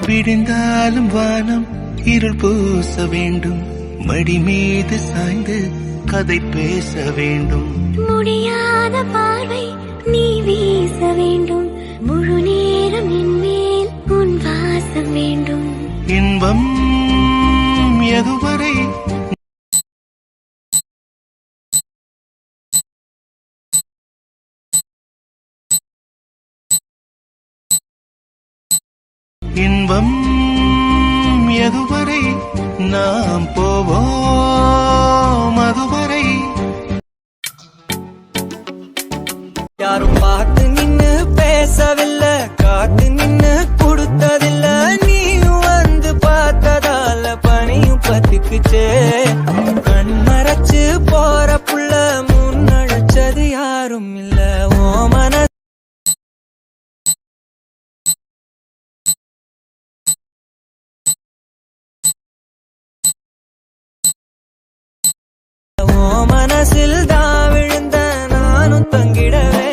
விடிந்தாலும் வானம் இருள் பூச வேண்டும், மடி மீது சாய்ந்து கதை பேச வேண்டும். முடியாத பார்வை நீ வீச வேண்டும், முழு நேரம் என் மேல் உன் வாசம் வேண்டும். இன்பம் எதுவரை இன்பம் எதுவரை நாம் போவோம் அதுவரை. யாரும் பார்த்து நின்னு பேசவில்லை, காத்து நின்னு கொடுத்ததில்ல, நீயும் வந்து பார்த்ததால பனியும் பத்திக்குச்சே. கண் மறைச்சு போற புள்ள முன்னழைச்சது யாரும் இல்ல. ஓ மன மனசில் தான் விழுந்த நானும் தங்கிடவே.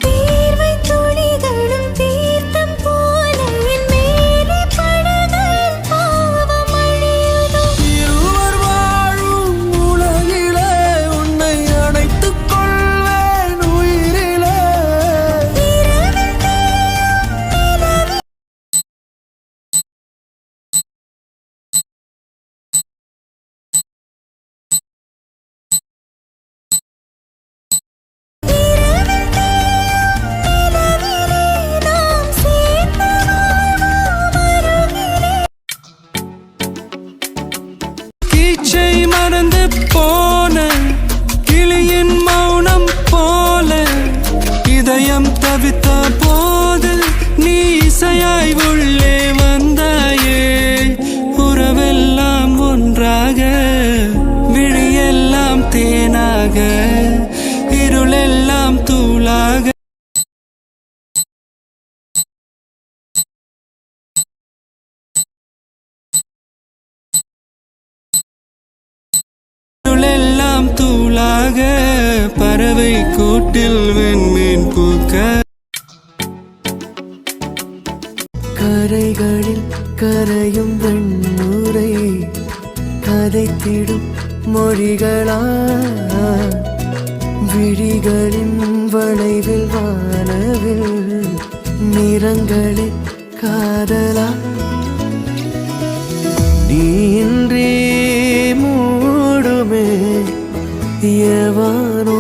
தீர்வை துளிகளும் தீர்த்தம் போல என் மேலே படுதல் பாவம் அழியுதோ. இருவர் வாழும் உலகிலே உன்னை அணைத்துக் கொள்வேன் உயிரிலே. கீச்சை மறந்து போன கிளியின் மௌனம் போல இதயம் தவித்த போது நீ இசையாய் உள்ளே வந்தாயே. உறவெல்லாம் ஒன்றாக, விழியெல்லாம் தேனாக, இருளெல்லாம் தூளாக. எல்லாம் தூளாக, பறவை கூட்டில் வெண்மீன் பூக்க. கரைகளில் கரையும் வெண்ணூரை கதைத்திடும் மொழிகளா, விழிகளின் வளைவில் வானவில் நிறங்களில் காதலா. நீன்றே மூடுமே எவனோ.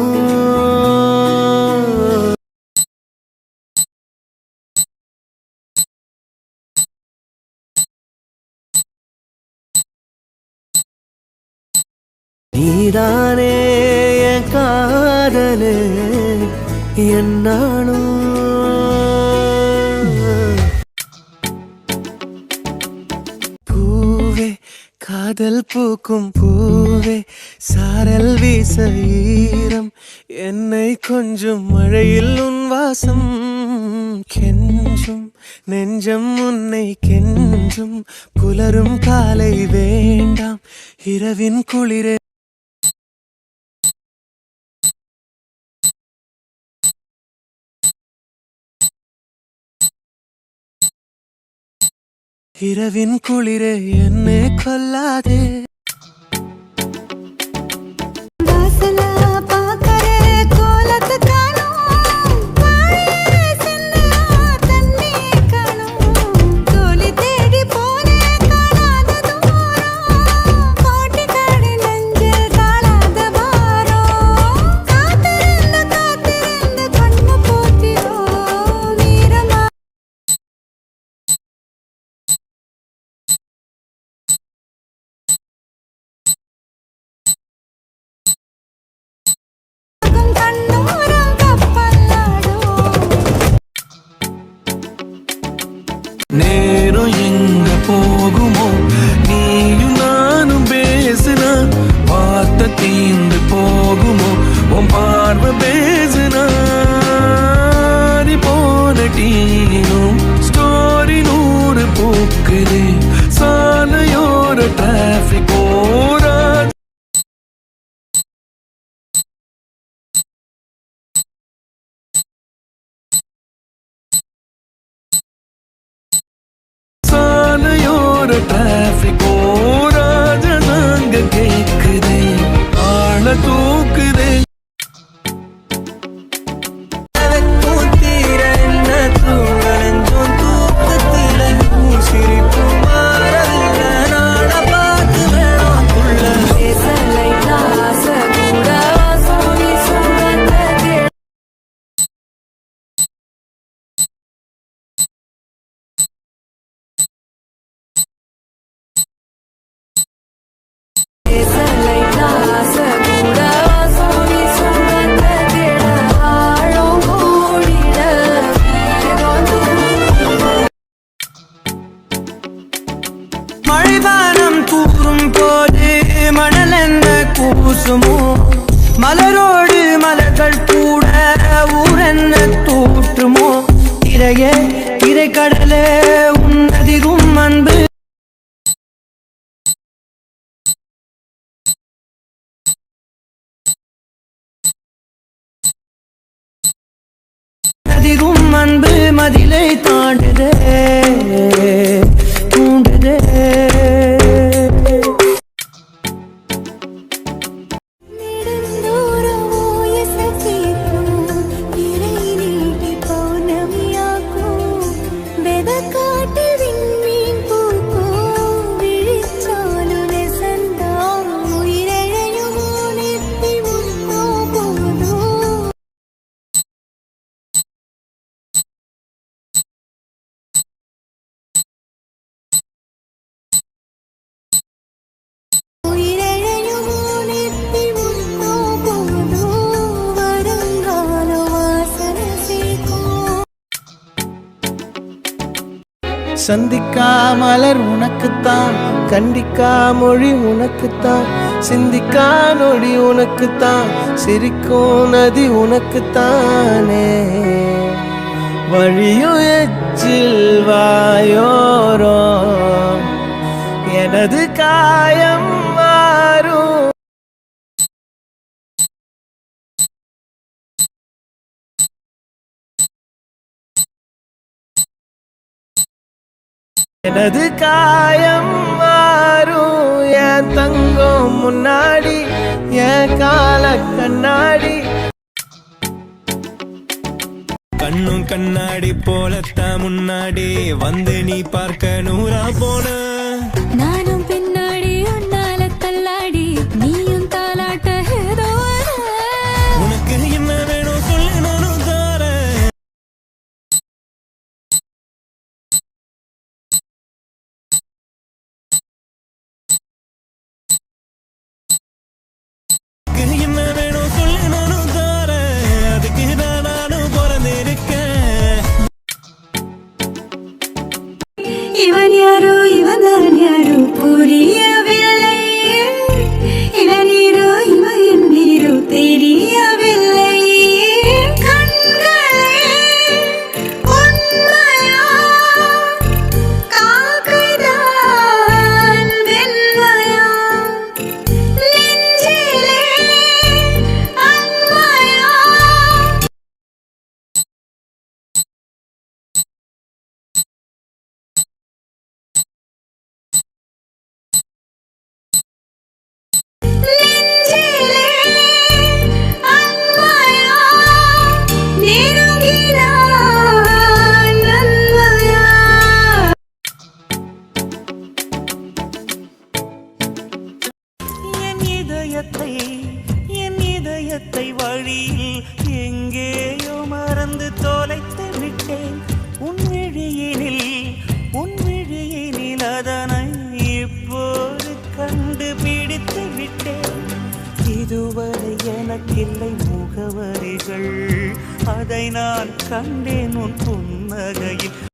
நீதானே என் காதலே என்னாலும். காதல் பூக்கும் பூவே சாரல் வீச ஈரம் என்னை கொஞ்சம் மழையில் உன் வாசம் கெஞ்சும் நெஞ்சம் உன்னை கெஞ்சும். புலரும் காலை வேண்டாம் இரவின் குளிரே. இரவின் குளிரே என்னை கொல்லாதே. நேரம் எங்க போகுமோ, நீயும் நானும் பேசுனா வார்த்தை தீந்து போகுமோ. உன் பார்வை பேசுனா நீ போன டீனும் ஸ்டோரி 100 பூக்குது. சாலையோர டிராபிக் ஓர பூசுமோ மலரோடு மலர்கள் கூட ஊரென்ன தூற்றுமோ திரையே திரைக்கடலே உன்னதிரும் அன்பு அதிரும் அன்பு மதிலை தாண்டுதே தூண்டுதே சந்திக்கா மலர் உனக்குத்தான் கண்டிக்கா மொழி உனக்குத்தான் சிந்திக்கா நொடி உனக்குத்தான் சிரிக்கும் நதி உனக்குத்தானே வழியும் எச்சில் வாயோரோ எனது காயம் மாறும் எனது காயம் மாறும் என் தங்கம் முன்னாடி என் கால கண்ணாடி கண்ணும் கண்ணாடி போலத்தான் முன்னாடி வந்து நீ பார்க்க நூறா போன நானும் பின்னாடி உன்னால தள்ளாடி நீயும் தாலாட்ட ஏதோ உனக்கு என்ன வேணும் சொல்லு நானும் தாரேன் என்ன வேணும் சொல்லு நானும் தாரேன் அதுக்கு தான் நானும் பிறந்திருக்கேன் இவன் யாரோ இவன் தான் யாரோ புரியவில்லை இளநீரோ இவன் நீரோ தெரியவில்லை கண்களே உண்மையா காக்கைதான் வெண்மையா நெஞ்சிலே அன்மையா நெஞ்சிலே அன்மையா நெருங்கினான் நன்மையா என் இதயத்தை வழியில் எங்கேயோ மறந்து தொலைத்து விட்டேன் உன் விழியினில் அதனை இப்போது கண்டுபிடித்து விட்டேன் இதுவரை எனக்கில்லை முகவரிகள் அதை நான் கண்டேன் உன் புன்னகையில்